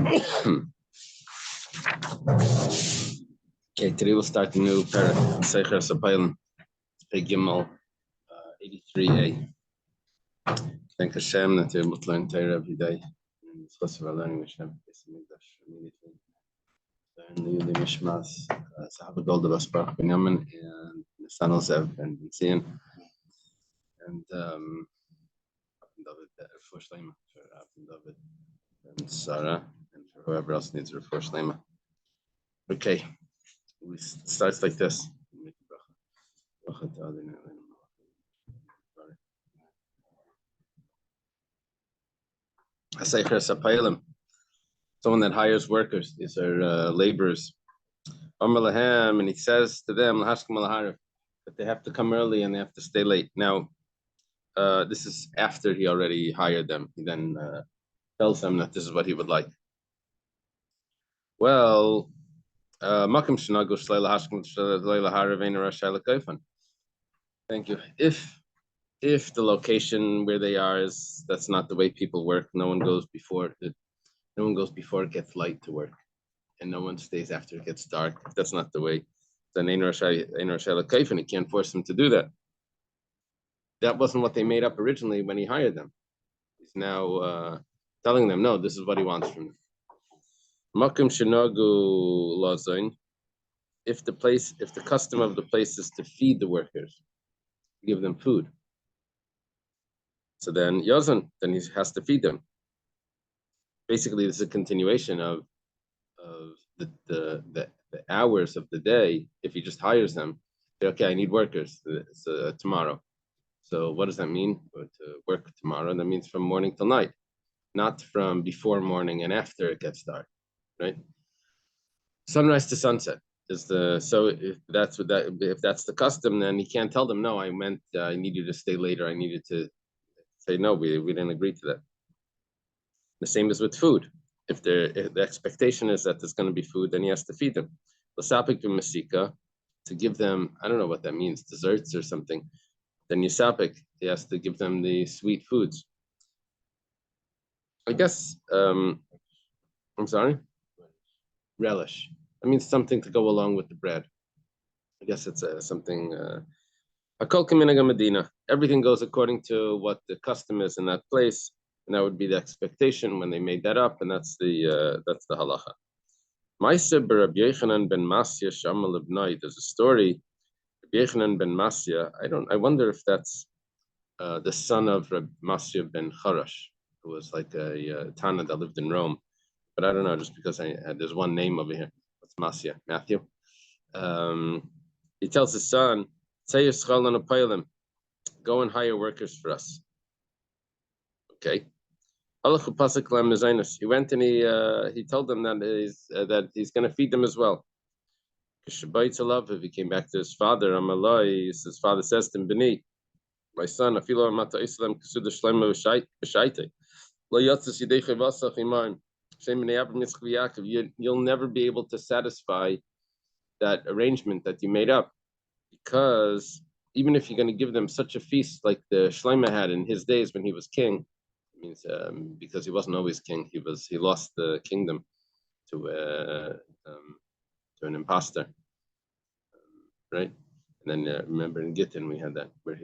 Okay, today we'll start the new parak, Seicher Sapailim, Peg Gimel 83a. Thank Hashem that you're able to learn Torah every day. And discuss about learning Hashem, immediately. Learn the Mishmas, Sahaba Golda Basparach Benyamin, and Nisan Zev and Metzia. And David for Shlema, for David and Sarah, and for whoever else needs a for Shlema. Okay. It starts like this. Someone that hires workers, these are laborers. And he says to them that they have to come early and they have to stay late. Now, this is after he already hired them. He then tells them that this is what he would like. Well, thank you. If the location where they are that's not the way people work, no one goes before it gets light to work, and no one stays after it gets dark. If that's not the way, then he can't force them to do that. That wasn't what they made up originally when he hired them. He's now telling them, no, this is what he wants from them. If the custom of the place is to feed the workers, give them food. So then he has to feed them. Basically, this is a continuation of the hours of the day. If he just hires them, say, okay, I need workers tomorrow. So what does that mean? To work tomorrow, that means from morning till night, not from before morning and after it gets dark, right? Sunrise to sunset is if that's the custom, then he can't tell them, no, I need you to stay later. I needed to say, no, we didn't agree to that. The same is with food. If the expectation is that there's going to be food, then he has to feed them. To give them, I don't know what that means, desserts or something. Then Yisapik, he has to give them the sweet foods. I guess, I'm sorry? Relish. That means something to go along with the bread. I guess it's something. Everything goes according to what the custom is in that place, and that would be the expectation when they made that up, and that's the halacha. There's a story. Rabbi Yochanan ben Metzia. I wonder if that's the son of Rabbi Metzia ben Charash, who was like a Tana that lived in Rome. But I don't know, just because there's one name over here. It's Metzia, Matthew. He tells his son, go and hire workers for us. Okay. He went and he told them that he's going to feed them as well. If he came back to his father, his father says to him, Bini, my son, you'll never be able to satisfy that arrangement that you made up, because even if you're going to give them such a feast like the Shlomo had in his days when he was king, it means because he wasn't always king, he lost the kingdom to an imposter, right? And then remember in Gittin we had that where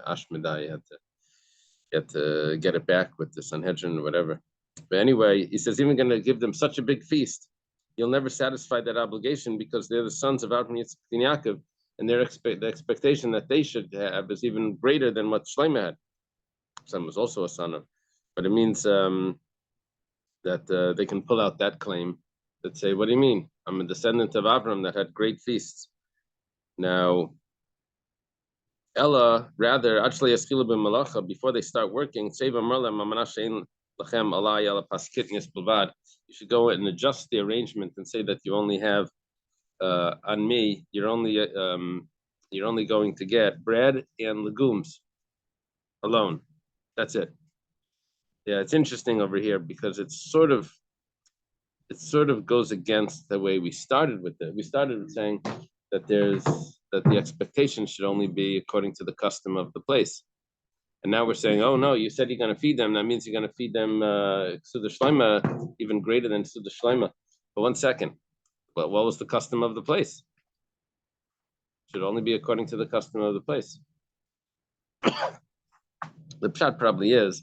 Ashmedai had to get it back with the Sanhedrin or whatever. But anyway, he says, even going to give them such a big feast, you'll never satisfy that obligation, because they're the sons of Abraham, Yitzchak, and Yaakov, and the expectation that they should have is even greater than what Shlomo had. Son was also a son of, but it means that they can pull out that claim that say, what do you mean? I'm a descendant of Abraham that had great feasts. Now, Ella, rather, actually, before they start working, you should go and adjust the arrangement and say that you only have on me, you're only going to get bread and legumes alone. That's it. Yeah, it's interesting over here because it sort of goes against the way we started with it. We started with saying that the expectation should only be according to the custom of the place. And now we're saying, oh no, you said you're going to feed them. That means you're going to feed them Suda Shleima, even greater than Suda Shleima. But 1 second, but what was the custom of the place? Should only be according to the custom of the place. The pshat probably is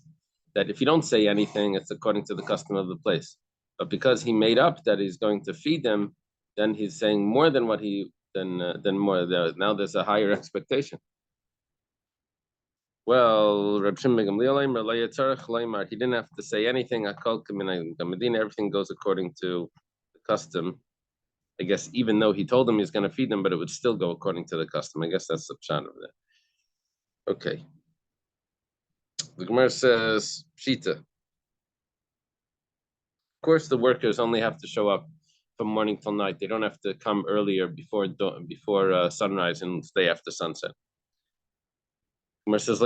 that if you don't say anything, it's according to the custom of the place. But because he made up that he's going to feed them, then he's saying more than what he than more. Now there's a higher expectation. Well, Reb Shimon ben Gamliel, he didn't have to say anything. Everything goes according to the custom. I guess even though he told him he's going to feed them, but it would still go according to the custom. I guess that's the pshat of that. Okay. The Gemara says, Pshita. Of course, the workers only have to show up from morning till night. They don't have to come earlier before sunrise and stay after sunset. Gemara says,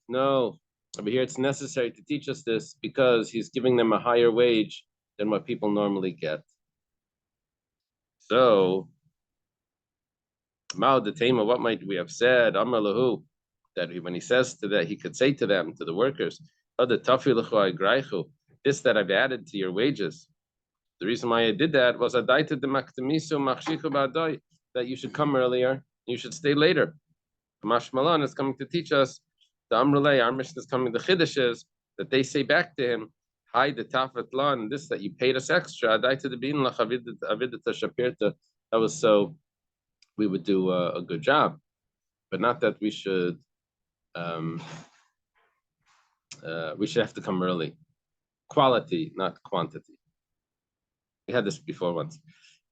no. Over here, it's necessary to teach us this because he's giving them a higher wage than what people normally get. So, Mao the Tema, what might we have said? Amar lahu, that when he says to that, he could say to them, to the workers, this that I've added to your wages. The reason why I did that was that you should come earlier, you should stay later. Mashmalan is coming to teach us, the Amrulay, our mission is coming, the Chiddush is that they say back to him, hi, the Tafat Lan, this that you paid us extra, that was so we would do a good job, but not that we should have to come early. Quality, not quantity. We had this before once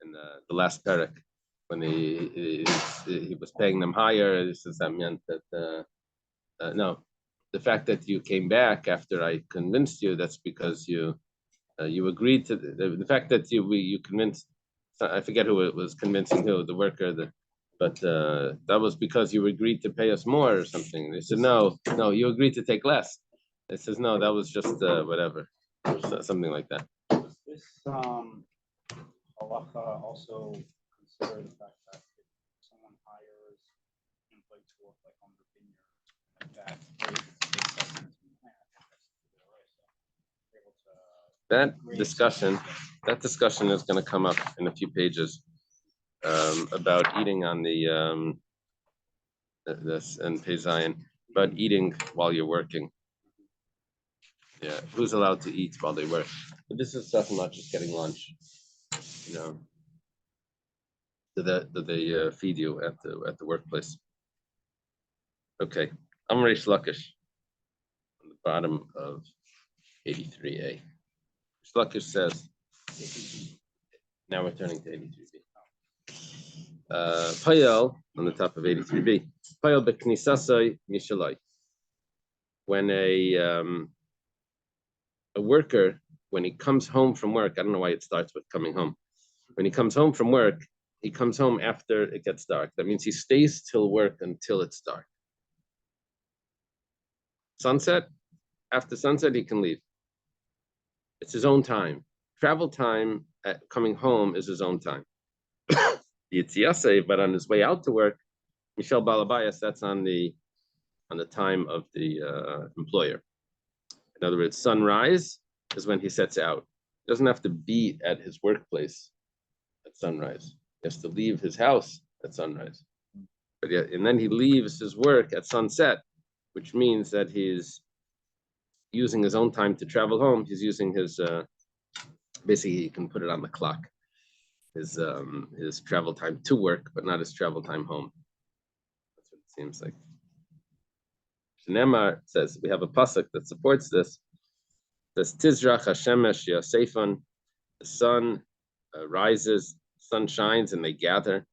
in the last parak when he was paying them higher. This is that meant that no, the fact that you came back after I convinced you, that's because you agreed to the fact that you convinced. I forget who it was convincing who, the worker, but that was because you agreed to pay us more or something. They said no, you agreed to take less. It says no, that was just whatever, something like that. Does this halacha also consider the fact that if someone hires an employee to work like on the vineyard like that, that discussion is going to come up in a few pages about eating on the this and Pei Zion, about eating while you're working. Yeah, who's allowed to eat while they work? But this is talking about just getting lunch. You know, do they feed you at the workplace? Okay, I'm Reish Lakish on the bottom of 83a. Lakish says, now we're turning to 83b. Payel on the top of 83b. Payel beknisasai mishalai. When a worker, when he comes home from work, I don't know why it starts with coming home. When he comes home from work, he comes home after it gets dark. That means he stays till work until it's dark. Sunset, after sunset, he can leave. It's his own time. Travel time at coming home is his own time. But on his way out to work, Michel Balabayas, that's on the time of the employer. In other words, sunrise is when he sets out. He doesn't have to be at his workplace at sunrise. He has to leave his house at sunrise. But yeah, and then he leaves his work at sunset, which means that he's using his own time to travel home. He's using his basically he can put it on the clock. His travel time to work, but not his travel time home. That's what it seems like. Shneimar says we have a pasuk that supports this. Says Tizrach Hashemesh Yasefan, the sun rises, sun shines, and they gather.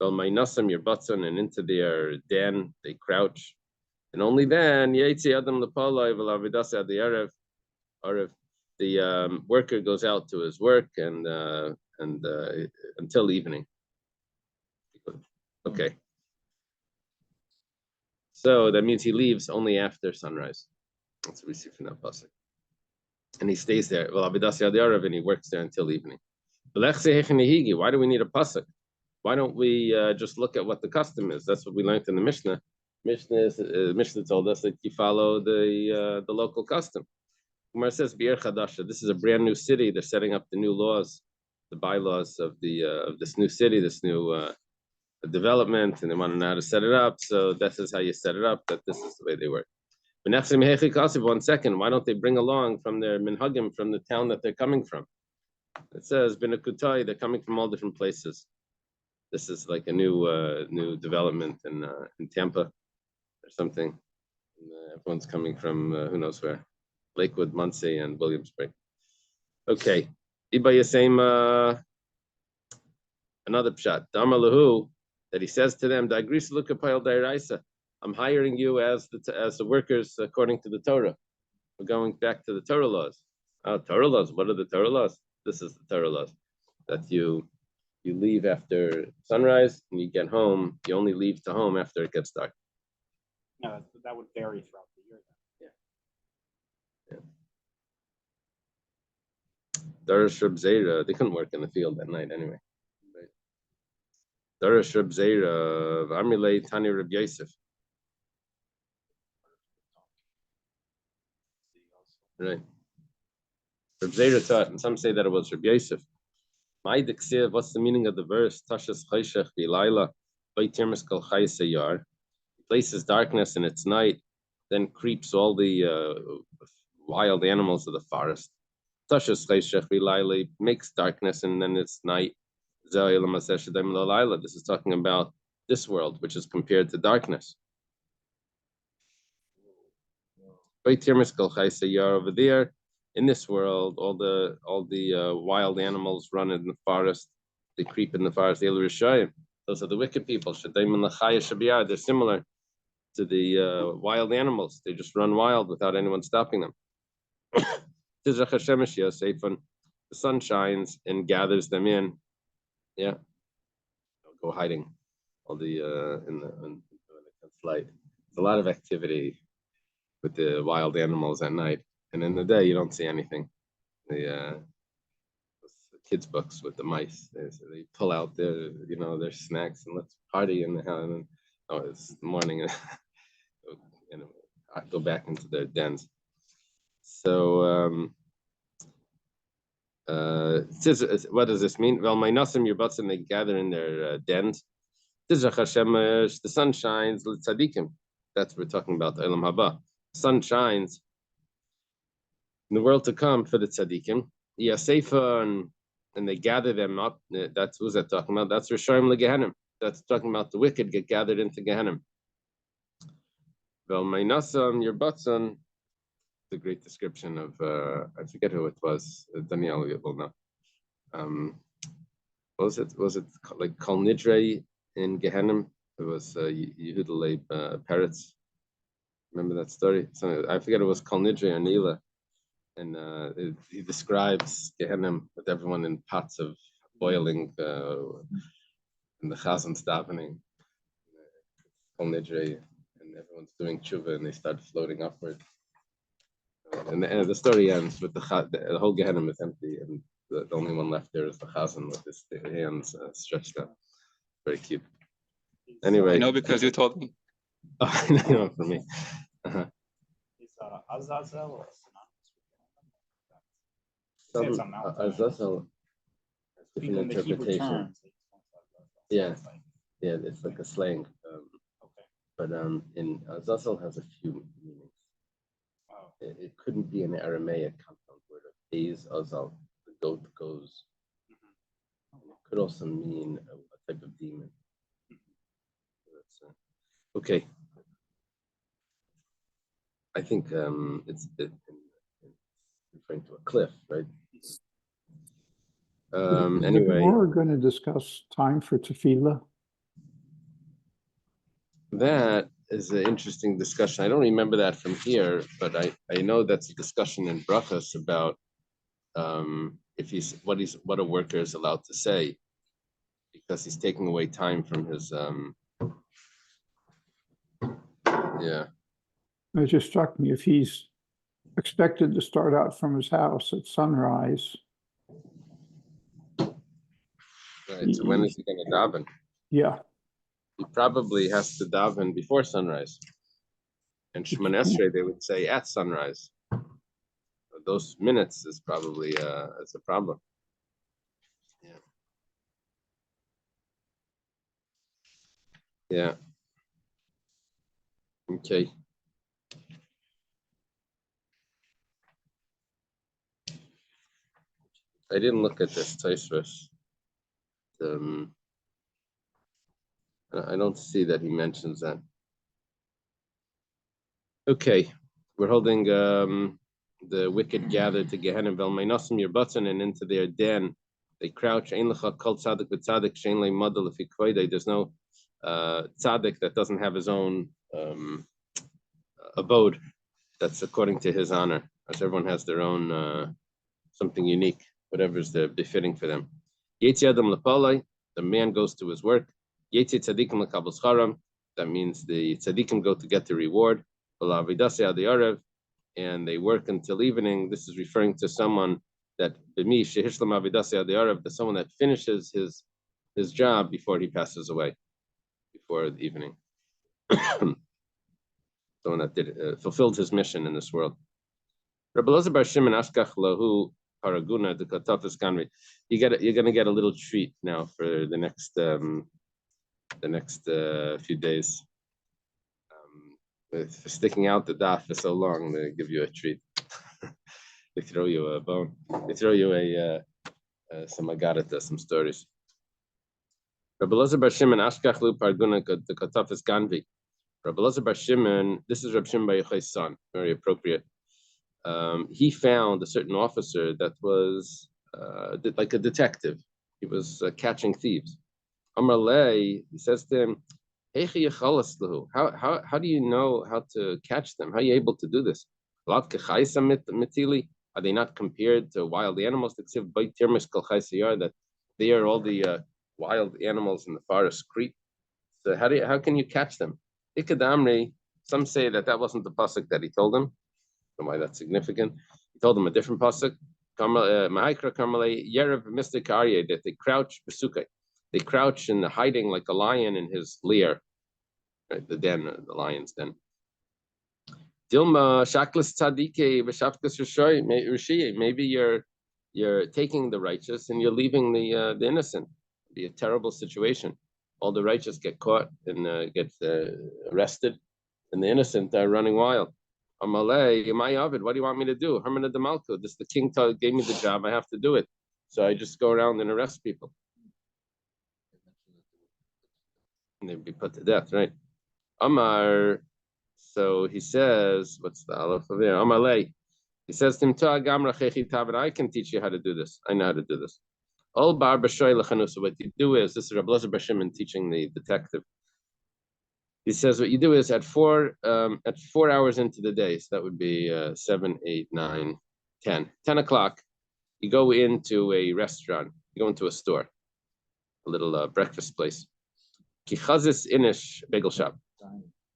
Vel Mainasam Yerbatzon, and into their den they crouch, and only then Yetzi Adam Lepalai Vel Avidas Ad Erev, or if the worker goes out to his work and until evening. Okay. So that means he leaves only after sunrise. That's what we see from that pasuk. And he stays there. Well, and he works there until evening. Why do we need a pasuk? Why don't we just look at what the custom is? That's what we learned in the Mishnah. Mishnah told us that you follow the local custom. Umar says Bir Chadasha. This is a brand new city. They're setting up the new laws, the bylaws of this new city, this new development, and they want to know how to set it up. So this is how you set it up. That this is the way they work. 1 second. Why don't they bring along from their minhagim from the town that they're coming from? It says Binakutai. They're coming from all different places. This is like a new development in Tampa or something. And, everyone's coming from who knows where, Lakewood, Muncie, and Williamsburg. Okay, Iba same another pshat. Damar lahu, that he says to them, I'm hiring you as the workers according to the Torah. We're going back to the Torah laws. Torah laws. What are the Torah laws? This is the Torah laws. That you leave after sunrise and you get home. You only leave to home after it gets dark. No, that would vary throughout the year. Darash Reb Zera, they couldn't work in the field at night anyway. Darash Reb Zera, Amrilei Tani Reb Yosef. Right. Reb Zera taught, and some say that it was Reb Yosef. What's the meaning of the verse? Tashas Chayshech V'Laila, V'Yitermis Kol Chayis Hayar. Places darkness in its night, then creeps all the wild animals of the forest. Tashas Chayshech V'Laila makes darkness and then it's night. This is talking about this world, which is compared to darkness. Over there, in this world, all the wild animals run in the forest. They creep in the forest. Those are the wicked people. They're similar to the wild animals. They just run wild without anyone stopping them. The sun shines and gathers them in. Yeah, go hiding. All the when it comes light. There's a lot of activity with the wild animals at night, and in the day you don't see anything. The kids' books with the mice. They pull out their snacks and let's party in the house. And it's the morning, and go back into their dens. So. What does this mean? Well, my nasim your butts and they gather in their dens. The sun shines. Tzadikim. That's what we're talking about. Elam haba. Sun shines in the world to come for the tzadikim. Yasefa and they gather them up. That's who's that talking about? That's Rishonim leGehenim. That's talking about the wicked get gathered into Gehenim. Well, my nasim your butts on. A great description of I forget who it was. Daniel will know. Was it like Kol Nidre in Gehenim? It was Yehuda Leib Peretz. Remember that story? So I forget it was Kol Nidre or Nila, and he describes Gehenim with everyone in pots of boiling, and the Chazan's davening, Kol Nidre, and everyone's doing tshuva, and they start floating upward. And the story ends with the whole Gehenim is empty, and the only one left there is the Chazan with his hands stretched out. Very cute. Anyway, I know because you told me. Oh, no, for me. Is Azazel Azazel has different interpretation. Yeah, it's like a slang. But in Azazel has a few meanings. It couldn't be an Aramaic compound word of A's Azal, the goat goes. It could also mean a type of demon. Okay. I think it's referring to a cliff, right? Anyway, we're going to discuss time for tefillah. That is an interesting discussion. I don't remember that from here, but I know that's a discussion in Brachas about if what a worker is allowed to say, because he's taking away time from his yeah. It just struck me, if he's expected to start out from his house at sunrise. Right. So when is he going to daven? Yeah. he probably has to daven before sunrise. And Shemon Esrei, they would say at sunrise. Those minutes is probably it's a problem. Yeah. Yeah. Okay. I didn't look at this Tosfos. I don't see that he mentions that. Okay, we're holding the wicked gathered to Gehenna Velmainosim Yerbatzin and into their den. They crouch. Ein lecha kol tzaddik v'tzaddik shein le model if there's no tzaddik that doesn't have his own abode that's according to his honor, as everyone has their own something unique, whatever's befitting for them. Yetzi adam lepalai, the man goes to his work. Yetzi tzaddikim lekabel scharam, that means the tzaddikim go to get the reward. And they work until evening. This is referring to someone that someone that finishes his job before he passes away, before the evening. Someone that fulfilled his mission in this world. You're gonna get a little treat now for the next few days. For sticking out the daf for so long, they give you a treat. They throw you a bone. They throw you some agarata, some stories. Rabbi Elazar bar Shimon Ashkachlu Parguna the Katafis Ganvi. Rabbi Elazar bar Shimon, this is Rabbi Shimon bar Yochai's son, very appropriate. He found a certain officer that was like a detective. He was catching thieves. Amar Lei, he says to him, how do you know how to catch them? How are you able to do this? Are they not compared to wild animals? That they are all the wild animals in the forest creep. So how can you catch them? Some say that wasn't the pasuk that he told them. So why that's significant? He told them a different pasuk. That they crouch besukay. They crouch in the hiding like a lion in his lair, right? The den, the lion's den. Dilma shaklis tzadike v'shafkas rishoy. Maybe you're taking the righteous and you're leaving the innocent. It'd be a terrible situation. All the righteous get caught and get arrested, and the innocent are running wild. Amalei, my Ovid, what do you want me to do? Hermana de Malko, this the king gave me the job. I have to do it. So I just go around and arrest people. And they'd be put to death, right? Amar, so he says, what's the aleph of there? Amalei, he says to him, I can teach you how to do this. I know how to do this. All bar b'shoy lechanu. So what you do is, this is Rabbi Elazar bar Shimon teaching the detective. He says what you do is at 4 hours into the day, so that would be 7, 8, 9, 10. 10 o'clock, you go into a restaurant, you go into a store, a little breakfast place. Kichazis inish bagel shop,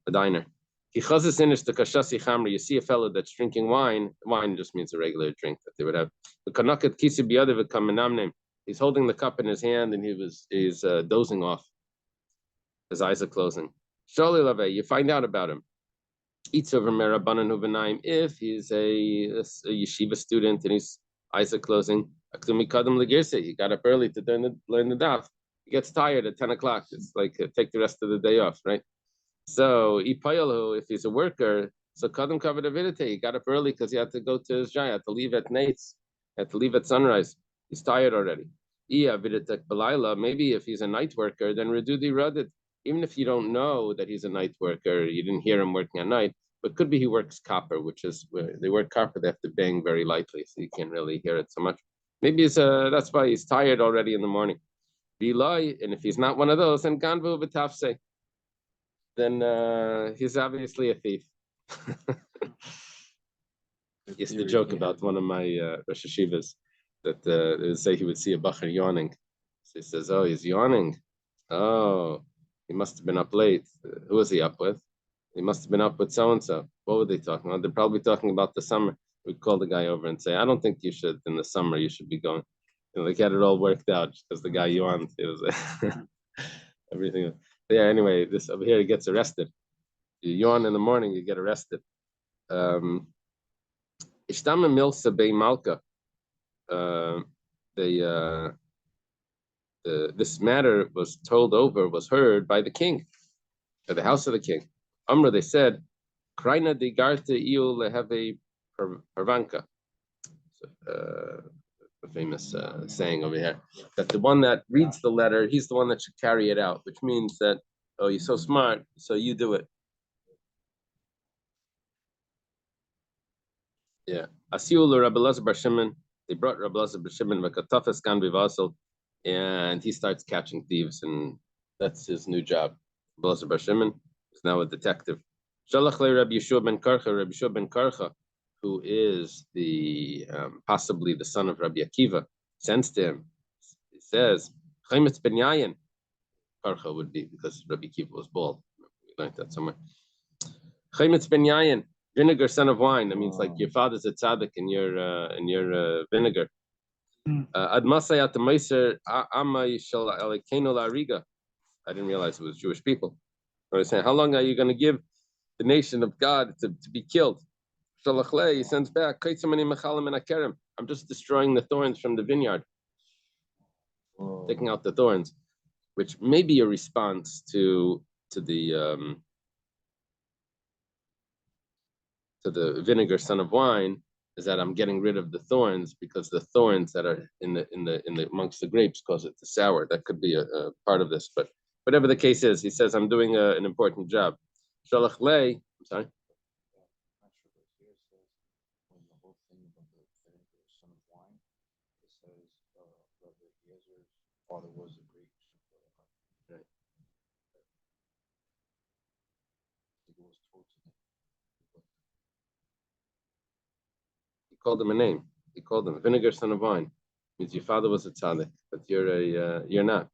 a diner. Kichazis inish the kashasi chamri. You see a fellow that's drinking wine. Wine just means a regular drink that they would have. The kanakat kisi biyadav kamanamnem. He's holding the cup in his hand and he's dozing off. His eyes are closing. Sholi lave, you find out about him. Eats over merabanan huvanayim. If he's a yeshiva student and his eyes are closing, he got up early to learn the daf. He gets tired at 10 o'clock. It's like take the rest of the day off, right? So if he's a worker, so kadam kavadavidite, he got up early because he had to go to his jaya, had to leave at nights, had to leave at sunrise. He's tired already. Maybe if he's a night worker, then redudi radid. Even if you don't know that he's a night worker, you didn't hear him working at night, but could be he works copper, which is where they work copper, they have to bang very lightly, so you can't really hear it so much. Maybe that's why he's tired already in the morning. And if he's not one of those, then ganvu v'tafse, then he's obviously a thief. I used to joke about one of my Rosh Hashivas that they would say he would see a bacher yawning. So he says, oh, he's yawning. Oh, he must have been up late. Who was he up with? He must have been up with so-and-so. What were they talking about? They're probably talking about the summer. We'd call the guy over and say, I don't think you should, in the summer, you should be going. They had it all worked out because the guy yawned. It was everything. Yeah, anyway, this over here, he gets arrested. You yawn in the morning, you get arrested. Ishtama Milsa Bei Malka. This matter was heard by the king, at the house of the king. Amr, they said, Kraina de Garta Iu Leheve Pervanka. A famous saying over here, that the one that reads the letter, he's the one that should carry it out, which means that, oh, you're so smart, so you do it. Yeah. Asiul Rabbi Elazar Bar Shimon, they brought Rabbi Elazar Bar Shimon Vakatafas Gan Bivasel, and he starts catching thieves, and that's his new job. Rabbi Elazar Bar Shimon is now a detective. Shalach le Rabbi Yeshua ben Karcha, who is the possibly the son of Rabbi Akiva, sends to him. He says, Chaimitz ben Yayin. Karcha would be because Rabbi Akiva was bald. We learned that somewhere. Chaimitz ben Yayin, vinegar, son of wine. That means like your father's a tzaddik and your vinegar. Ad masayat meiser amay shel alekeno la'ariga. I didn't realize it was Jewish people. I was saying, how long are you going to give the nation of God to be killed? He sends back, I'm just destroying the thorns from the vineyard, taking out the thorns, which may be a response to the vinegar, son of wine, is that I'm getting rid of the thorns because the thorns that are in the amongst the grapes cause it to sour. That could be a part of this, but whatever the case is, he says I'm doing an important job. I'm sorry. Father was a great. Right. He called him a name. He called him vinegar, son of wine. Means your father was a tzaddik, but you're not.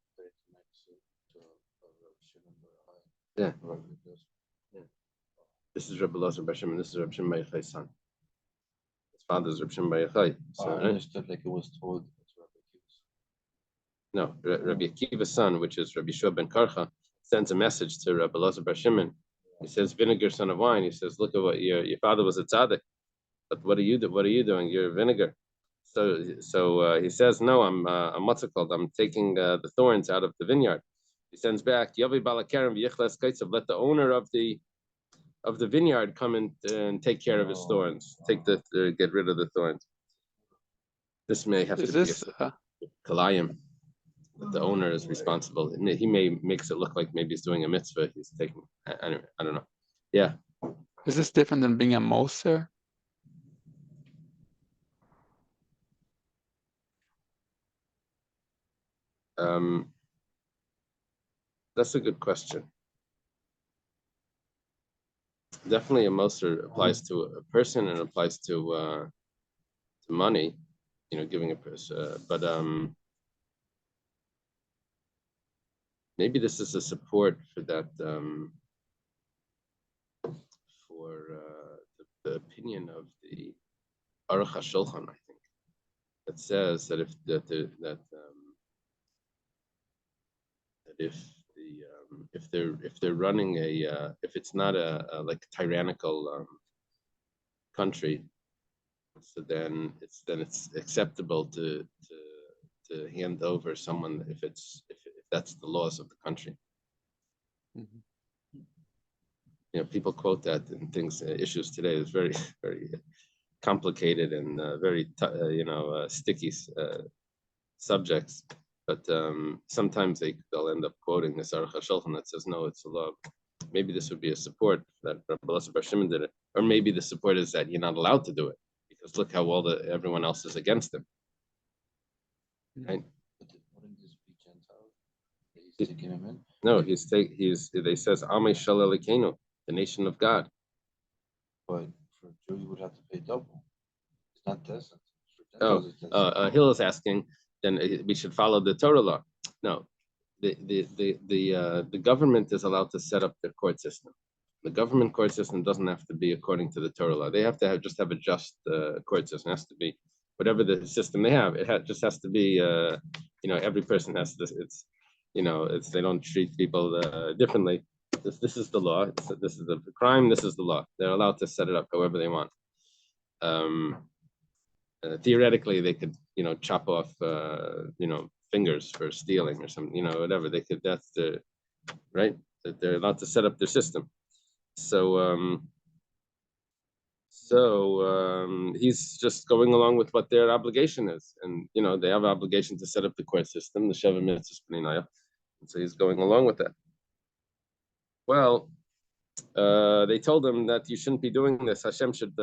Yeah. Yeah. This is Rabbi Elazar Bar Shimon. This is Rabbi Shimon Bar Yochai's son. His father's Rabbi Shimon Bar Yochai. So, I understood like it was told. No, Rabbi Akiva's son, which is Rabbi Yeshua ben Karcha, sends a message to Rabbi Elazar Bar Shimon. He says, "Vinegar, son of wine." He says, "Look at what your father was a tzaddik, but what are you doing? You're vinegar." So he says, "No, I'm what's it called? I'm taking the thorns out of the vineyard." He sends back, "Yavi balakerem v'yichles kaitzav." Let the owner of the vineyard come and take care of his thorns. Get rid of the thorns. This may have to be kalayim. That the owner is responsible. He makes it look like maybe he's doing a mitzvah. He's taking. Anyway, I don't know. Yeah. Is this different than being a moser? That's a good question. Definitely, a moser applies to a person and applies to money. Giving a person. But maybe this is a support for that. For the opinion of the Aruch HaShulchan, I think, that says that if they're running if it's not a like tyrannical country, so then it's acceptable to hand over someone if that's the laws of the country. Mm-hmm. People quote that in issues today. It's very very complicated and very sticky subjects. But sometimes they'll end up quoting this Aruch HaShulchan that says, no, it's a law. Maybe this would be a support that Rabbi Elazar Bar Shimon did it. Or maybe the support is that you're not allowed to do it because look how well everyone else is against him. Right? Wouldn't this be Gentile? He's taking him in? No, they says, Amei Shel Elokeinu, the nation of God. But for a Jew, you would have to pay double. It's not this. Hill is asking, then we should follow the Torah law. No, the government is allowed to set up their court system. The government court system doesn't have to be according to the Torah law. They have to just have a just court system. It has to be whatever the system they have. Just has to be, every person has this. it's they don't treat people differently. This is the law. This is the crime. This is the law. They're allowed to set it up however they want. Theoretically, they could, chop off, fingers for stealing or something, whatever. They could. That's the right. That they're allowed to set up their system. So, he's just going along with what their obligation is, and they have an obligation to set up the court system, the Sheva Mitzvahs B'nai, and so he's going along with that. Well, they told him that you shouldn't be doing this. Hashem should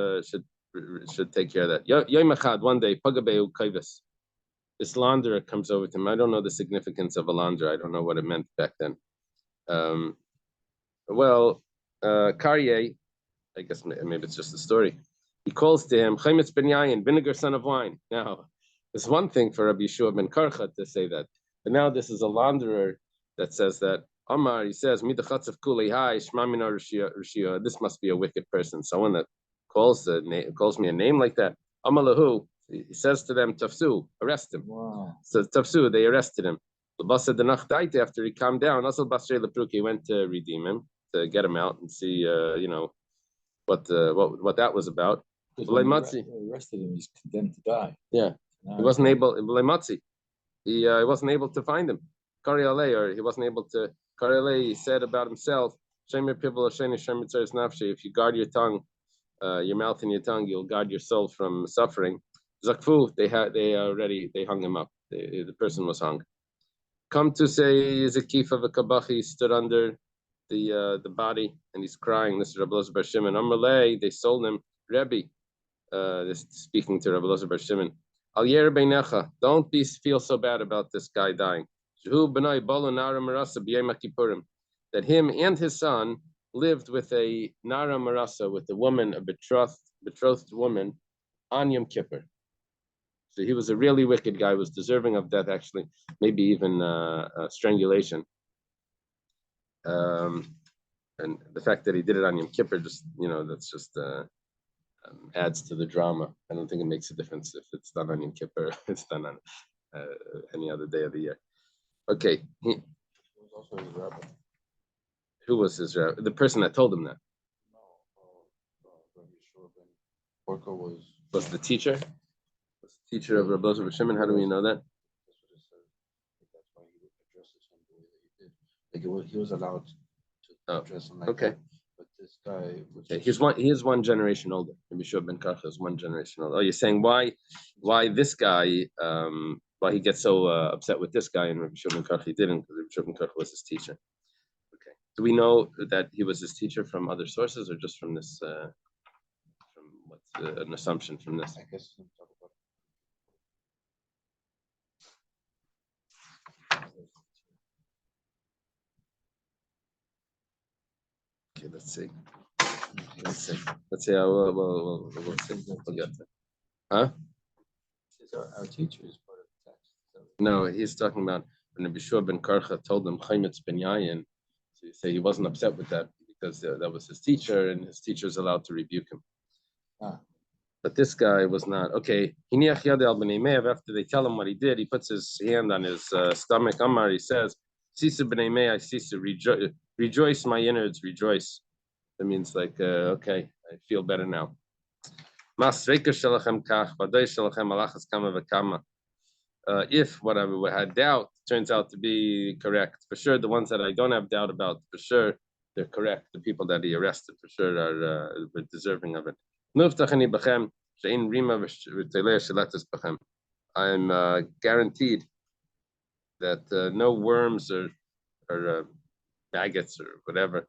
take care of that. Yom Echad, one day, Pagabeu Kaivis. This launderer comes over to him. I don't know the significance of a launderer. I don't know what it meant back then. Karye, I guess maybe it's just a story. He calls to him, Chaimitz ben Yayin, vinegar son of wine. Now, it's one thing for Rabbi Yeshua ben Karcha to say that, but now this is a launderer that says that. Amar, he says, this must be a wicked person. Someone that calls me a name like that. Amalahu, he says to them, Tafsu, arrest him. Wow. So Tafsu, they arrested him. After he calmed down, he went to redeem him, to get him out and see, what that was about. When they arrested him, he's condemned to die. Yeah, he wasn't able. He wasn't able to find him. Or he wasn't able to. He said about himself, if you guard your tongue, your mouth and your tongue, you'll guard your soul from suffering. Zakfu, they hung him up. The person was hung. Come to say Zakif of a Kabachi stood under the body and he's crying. This is Rabbi Elazar bar Shimon. Amalei, they sold him. Rebbe, this speaking to Rabbi Elazar bar Shimon. Al yer beinecha, don't feel so bad about this guy dying. That him and his son lived with a Nara Marasa, with a woman, a betrothed woman, on Yom Kippur. So he was a really wicked guy, was deserving of death, actually, maybe even strangulation. And the fact that he did it on Yom Kippur, that's just adds to the drama. I don't think it makes a difference if it's done on Yom Kippur, if it's done on any other day of the year. Okay. He was also his rabbi. Who was his rabbi? The person that told him that? No, Rabbi Yeshua ben Porco was the teacher? Was the teacher of Rabbi Elazar bar Shimon? How do we know that? That's what it said. That's why he addresses him the way that he did. He was allowed to address him like okay. that. But this guy was he is one generation older. Rabbi Yeshua ben Karcha is one generation older. Oh, you're saying why this guy why he gets so upset with this guy and Rabbi Yeshua ben Karcha didn't, because Rabbi Yeshua ben Karcha was his teacher. Okay. Do we know that he was his teacher from other sources or just from this from what's an assumption from this? I guess we'll talk about Okay, let's see. We'll see. We'll see. We'll get there. Huh? our teacher is part of the text. No, he's talking about when Rabbi Yeshua ben Karcha told him Chaimitz ben Yayin. So you say he wasn't upset with that because that was his teacher, and his teacher is allowed to rebuke him. But this guy was not. Okay, after they tell him what he did, he puts his hand on his stomach. Amar, he says, Sisa b'nei mei, I cease to rejoice, my innards rejoice. That means like, okay, I feel better now. If what I had doubt turns out to be correct, for sure, the ones that I don't have doubt about, for sure, they're correct. The people that he arrested, for sure, are deserving of it. I'm guaranteed that no worms or maggots or whatever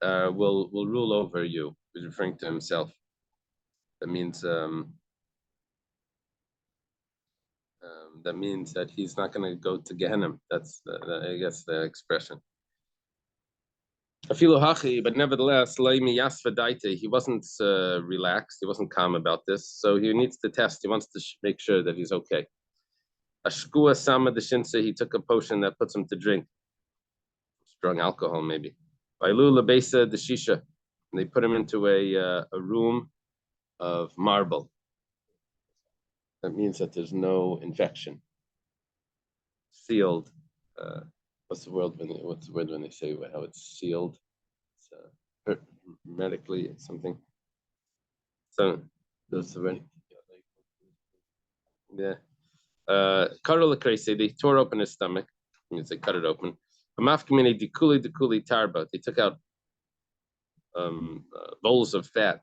will rule over you. He's referring to himself. That means that he's not going to go to Gehenna. That's I guess the expression. But nevertheless, he wasn't relaxed. He wasn't calm about this. So he needs to test. He wants to make sure that he's okay. Ashkua Sama the Shinsa, he took a potion that puts him to drink. Strong alcohol, maybe. Bailu Labesa the Shisha. And they put him into a room of marble. That means that there's no infection. Sealed. What's the word when they say how it's sealed? It's hermetically something. So those are yeah. Karol say they tore open his stomach. Means they cut it open. Dikuli tarba. They took out bowls of fat.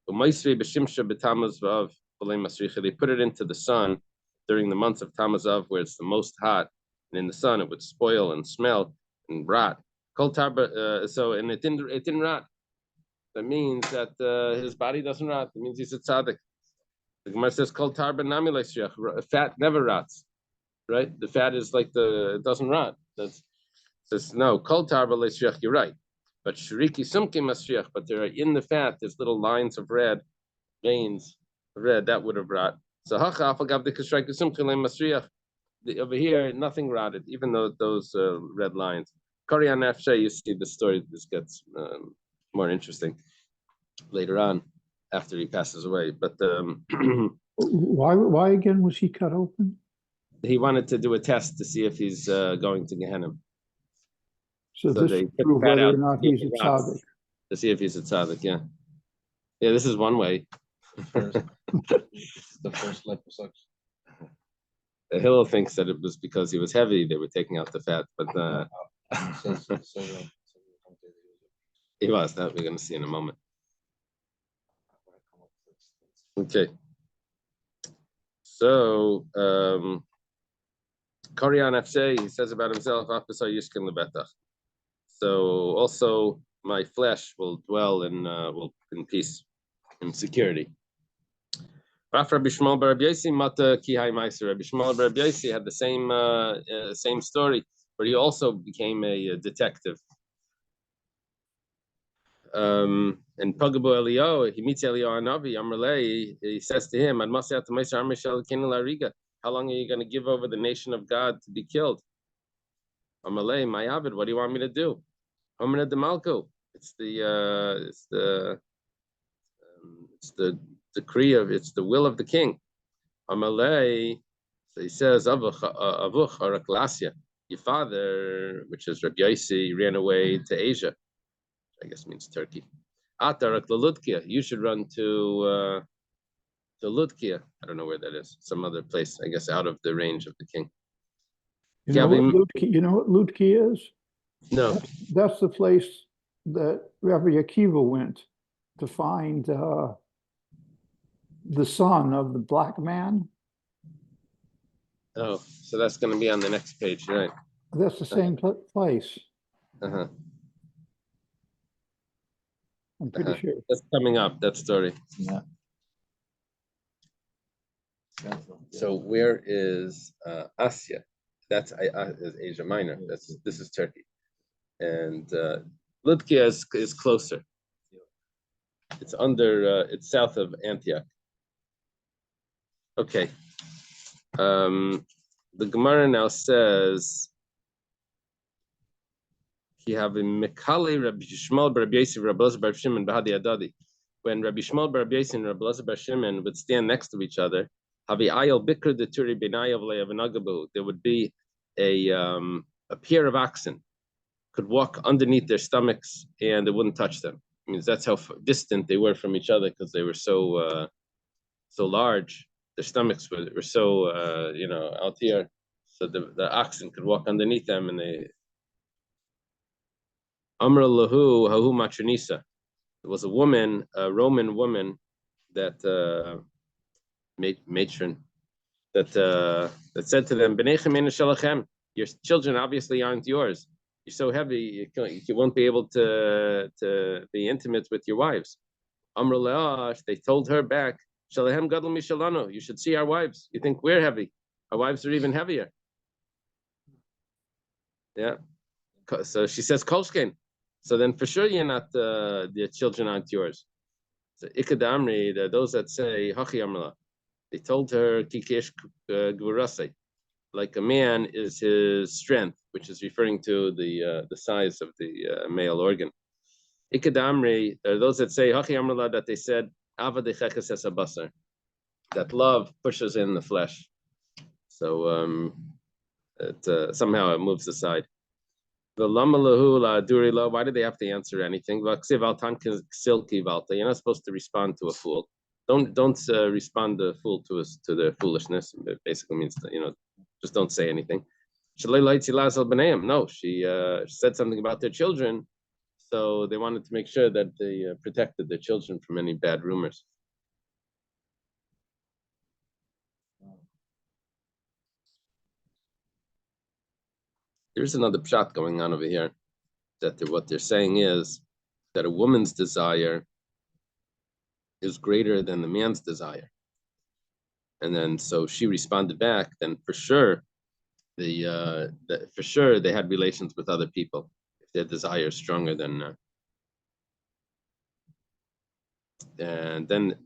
They put it into the sun during the months of Tamazav, where it's the most hot, and in the sun it would spoil and smell and rot. And it didn't rot. That means that his body doesn't rot. It means he's a tzaddik. The Gemara says, "Kol tarba nami le'shriach." Fat never rots, right? The fat is like it doesn't rot. That's says no. Kol tarba le'shriach. You're right. But shriki sumki masriach. But there are in the fat there's little lines of red, veins of red that would have rot. So over here nothing rotted, even though those red lines. Karian Nefshe, you see the story. This gets more interesting later on after he passes away. But Why again was he cut open? he wanted to do a test to see if he's going to Gehenna. So this they to took prove fat whether out or not he's a tzaddik. to see if he's a tzaddik. Yeah. This is one way. The first liposuction. Hillel thinks that it was because he was heavy they were taking out the fat, but he was. That we're going to see in a moment. Okay. So, Karian Afshe, he says about himself, so also my flesh will dwell in peace, in security. Rabbi Shmuel bar Rabbi Yosi had the same story, but he also became a detective. And Pagabu Elio, he meets Elio Anavi, Amrlei, he says to him, how long are you going to give over the nation of God to be killed? Amrlei, my Avid, what do you want me to do? Amrna Demalko, it's the decree it's the will of the king. Amalei, so he says, Avuch Araklasya, your father, which is Rabbi Yosi, ran away to Asia, which I guess means Turkey. Atarak Ludkia, you should run to Ludkia. I don't know where that is, some other place, I guess, out of the range of the king. You know what Ludkia is? No. That's the place that Rabbi Akiva went to find the son of the black man. Oh, so that's going to be on the next page, right? That's the same place. Uh-huh. I'm pretty sure. That's coming up, that story. Yeah. So where is Asya? That's is Asia Minor. This is Turkey, and Ludkia is closer. It's it's south of Antioch. Okay. The Gemara now says, when Rabbi Shmuel bar Rabbi Yosi Rabbi Elazar bar Shimon b'hadi adadi, when Rabbi Shmuel bar Rabbi Yosi and Rabbi Elazar bar Shimon would stand next to each other, there would be a pair of oxen could walk underneath their stomachs and it wouldn't touch them. I mean, that's how distant they were from each other because they were so large. Their stomachs were so out here, so the oxen could walk underneath them, and they. Amr lahu hahu matronisa. There was a woman, a Roman woman, that matron, that said to them, "B'nechem ena shalachem. Your children obviously aren't yours. You're so heavy, you won't be able to be intimate with your wives." Amr le'ash, they told her back, Shalahem gadol mishalano. You should see our wives. You think we're heavy? Our wives are even heavier. Yeah. So she says kolshkein. So then for sure you're not the children aren't yours. So ikadamri, those that say hachi amrla, they told her kikesh gvurasei, like a man is his strength, which is referring to the size of the male organ. Ikadamri, those that say hachi amrla, that they said that love pushes in the flesh, so somehow it moves aside. Why do they have to answer anything? You're not supposed to respond to a fool. Don't respond to a fool to their foolishness. It basically means that, just don't say anything. No, she said something about their children, so they wanted to make sure that they protected their children from any bad rumors. Here's another pshat going on over here. That what they're saying is that a woman's desire is greater than the man's desire. And then so she responded back, then for sure they had relations with other people if their desire is stronger than and then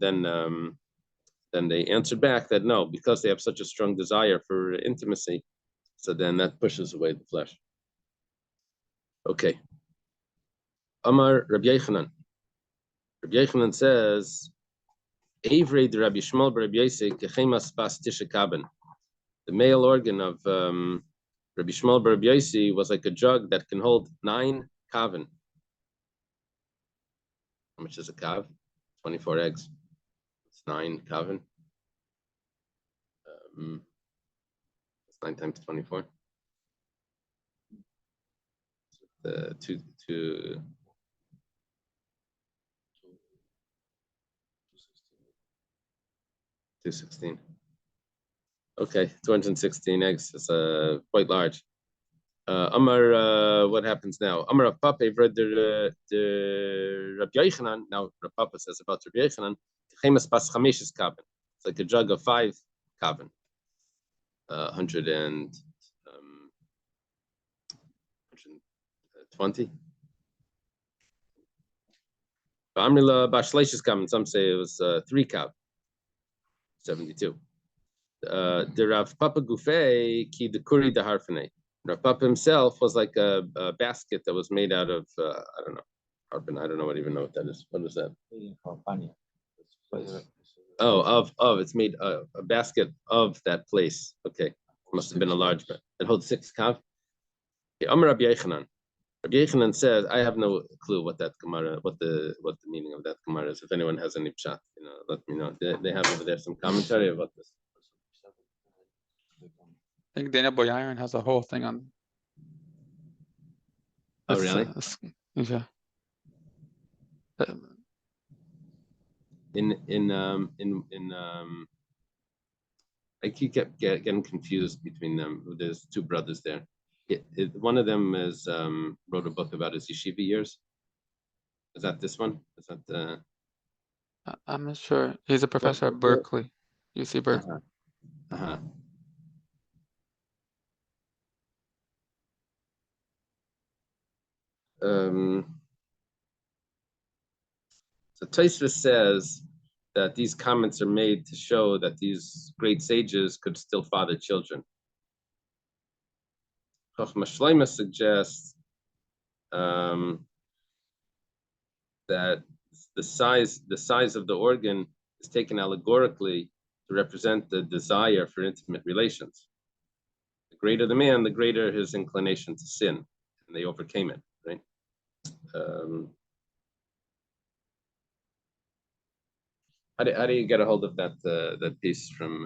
they answered back that no, because they have such a strong desire for intimacy, so then that pushes away the flesh. Okay. Amar Rabbi Yechanan. Rabbi Yechanan says, Avrei de Rabbi Shmuel Rabbi Yosef kechemas bas tishakaben. The male organ of Rabbi Shmuel Rabbi Yosef was like a jug that can hold 9 kaven. How much is a kav? 24 eggs. It's 9 kaven. It's 9 times 24. Two 216. Okay, 216 eggs. It's quite large. Amar, what happens now? Amar Rav Papa read the Rabbi Yochanan. Now Rav Papa says about Rabbi Yochanan, it's like a jug of 5 kaven. 120. Amrila Bashleish's kaven. Some say it was 3 kav. 72. The Rav Papa Gufei ki the kuri the harfane. Rav Papa himself was like a basket that was made out of I don't know, harpin. I don't know even know what that is. What is that? Oh, it's made a basket of that place. Okay, must have been a large one. It holds 6 kav. Okay, Amar Rabbi Yechanan. Rabbi Yechanan says, I have no clue what that Gemara, what the meaning of that Gemara is. If anyone has any pshat, let me know. They have over there some commentary about this. I think Daniel Boyarin has a whole thing on. Oh, really? Yeah. I keep getting confused between them. There's 2 brothers there. One of them is wrote a book about his yeshiva years. Is that this one? Is that I'm not sure. He's a professor at Berkeley, UC Berkeley. So Tosfos says that these comments are made to show that these great sages could still father children. Chochma Shleima suggests that the size of the organ is taken allegorically to represent the desire for intimate relations. The greater the man, the greater his inclination to sin, and they overcame it, right? How do you get a hold of that piece from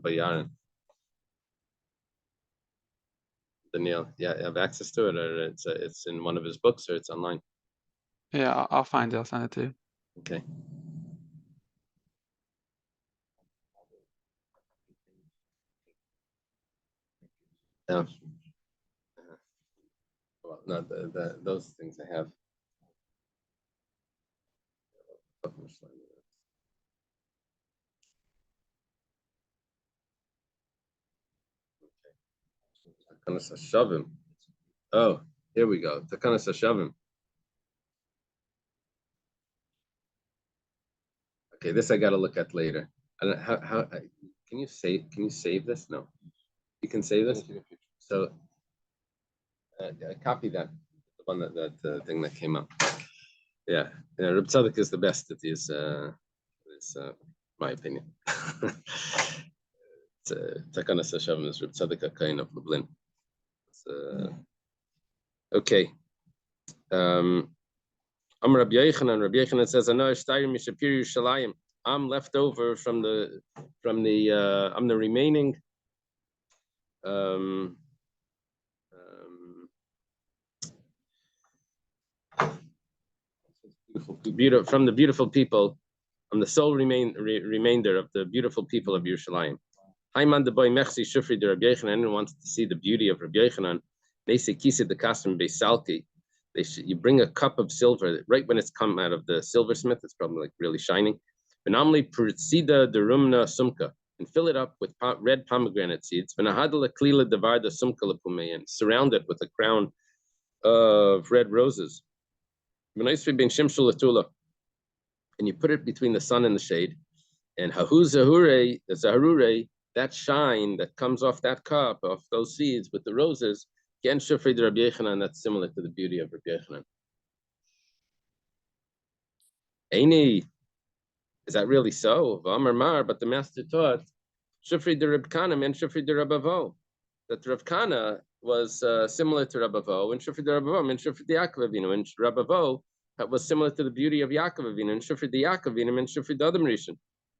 Bayarin? Daniel, yeah, you have access to it, or it's in one of his books, or it's online? Yeah, I'll find it. I'll send it to you. Okay. No. Well, no, those things I have. Takanas Hashavim. Oh, here we go. Takanas Hashavim. Okay, this I got to look at later. I don't how can you save this? No, you can save this. So copy that, the one that thing that came up. Yeah, Reb Tzadok is the best at these. My opinion. Takanas Hashavim is Reb Tzadok HaKayin of Lublin. Okay. I'm Rabbi Yochanan. Rabbi Yochanan says, I'm left over from the I'm the remaining from the beautiful people. I'm the sole remainder of the beautiful people of Yerushalayim. Hayman the boy Mechsi Shufri de Rabbi Yochanan wants to see the beauty of Rabbi Yochanan. They say Kisa the Kassim Beisalki. You bring a cup of silver right when it's come out of the silversmith. It's probably like really shining. Phenomenally Prutsida the Rumna Sumka and fill it up with red pomegranate seeds. Venahadala Klila Devarda Sumka Lapume and surround it with a crown of red roses. Venaisri ben Shimshul Latula. And you put it between the sun and the shade. And Hahu Zahure, the Zaharure, that shine that comes off that cup, off those seeds with the roses, Gen Shufri de Rabbi Yochanan, that's similar to the beauty of Rabbi Yochanan. Eini, is that really so? V'amar Mar, but the master taught Shufri de Reb Kana and Shufri de Rabavo, that Reb Kana was similar to Rabavo, and Shufri de Rabavo and Shufri de Yaakov Avinu, and Rabavo was similar to the beauty of Yaakov Avinu, and Shufri de Yaakov Avinu, and Shufri de Adam Rishon.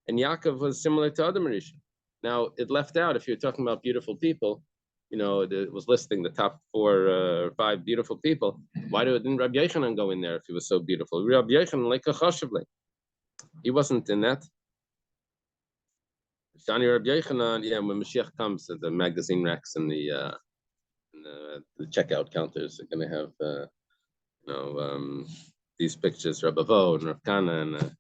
And Yaakov was similar to Adam Rishon. Now, it left out, if you're talking about beautiful people, it was listing the top 4 or 5 beautiful people. Why didn't Rabbi Yochanan go in there if he was so beautiful? Rabbi Yochanan, like a chashavle. He wasn't in that. Shani Rabbi Yochanan, when Mashiach comes, the magazine racks and the checkout counters are going to have, these pictures, Rabbi Vo and Rav Kana and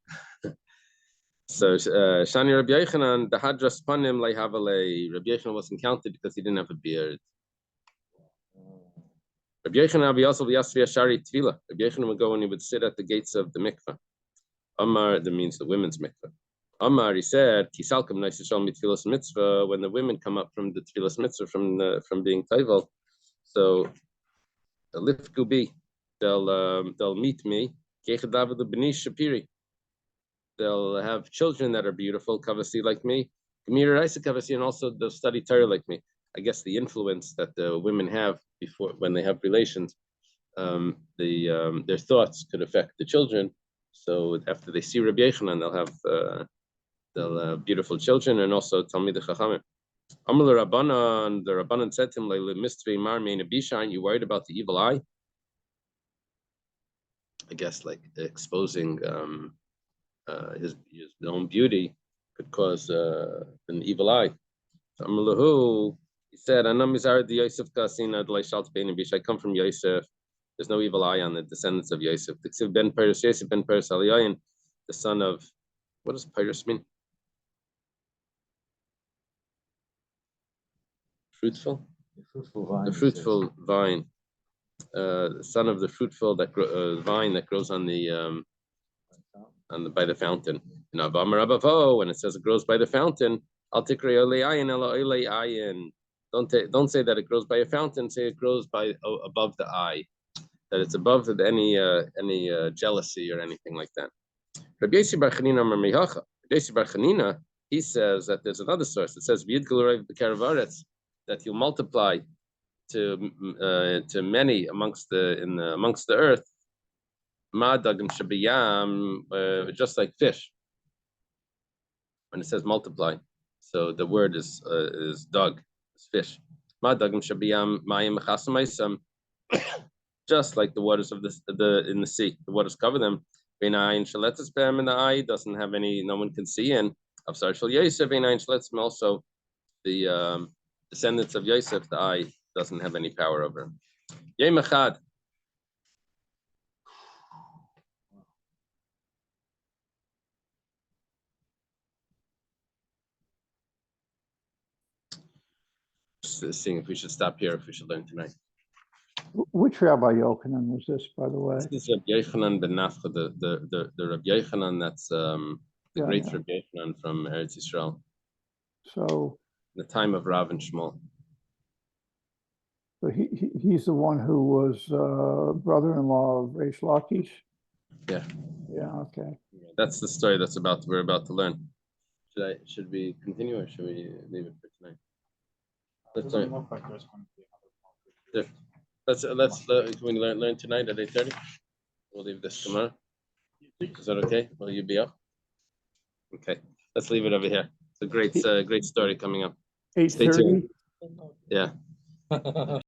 so Shani Rabbi Yochanan, the Hadras Panim Leihavale. Rabbi Yochanan wasn't counted because he didn't have a beard. Rabbi Yochanan also Yasvi Ashari Tvila. Rabbi Yochanan would go and he would sit at the gates of the mikveh. Amar, that means the women's mikveh. Amar, he said, Kisalkum Naisishal Mitfilas Mitzvah, when the women come up from the Tfilas Mitzvah from being Taival. So the lift gubi, they'll meet me. Kechadav the B'ni Shapiri. They'll have children that are beautiful, kavasi like me, kavasi, and also they'll study Torah like me. I guess the influence that the women have before when they have relations, their thoughts could affect the children. So after they see Rabbi Yochanan, they'll have beautiful children and also Talmidei Chachamim. Amar Rabbanan, the Rabbanan said to him, "Mitzvah Mar Mein Abishan, you worried about the evil eye?" I guess like exposing his own beauty could cause an evil eye. He said, I come from Yosef. There's no evil eye on the descendants of Yosef. Ben Peres, Yosef ben Peres Aliyayin, the son of, what does Peres mean? Fruitful? The fruitful vine. The son of the fruitful vine that grows on the by the fountain. When it says it grows by the fountain, don't say that it grows by a fountain. Say it grows by above the eye, that it's above any jealousy or anything like that. Rabbi Yossi Bar Chanina, he says that there's another source. It says that you'll multiply to many amongst the earth. Just like fish. When it says multiply, so the word is dog, it's fish. Just like the waters of in the sea, the waters cover them. And the eye doesn't have any, no one can see. And also the descendants of Yosef, the eye doesn't have any power over him. Seeing if we should stop here, if we should learn tonight. Which Rabbi Yochanan was this, by the way? This is Rabbi Yochanan ben Nafcha, the Rabbi Yochanan that's the great Rabbi Yochanan from Eretz Yisrael. So the time of Rav and Shmuel. So he's the one who was brother-in-law of Reish Lakish? Yeah. Yeah, okay. That's the story we're about to learn. Should we continue or should we leave it for tonight? It doesn't look like there's going to be another part. Can we learn tonight at 8:30? We'll leave this tomorrow. Is that okay? Will you be up? Okay, let's leave it over here. It's a great story coming up. 8:30? Yeah.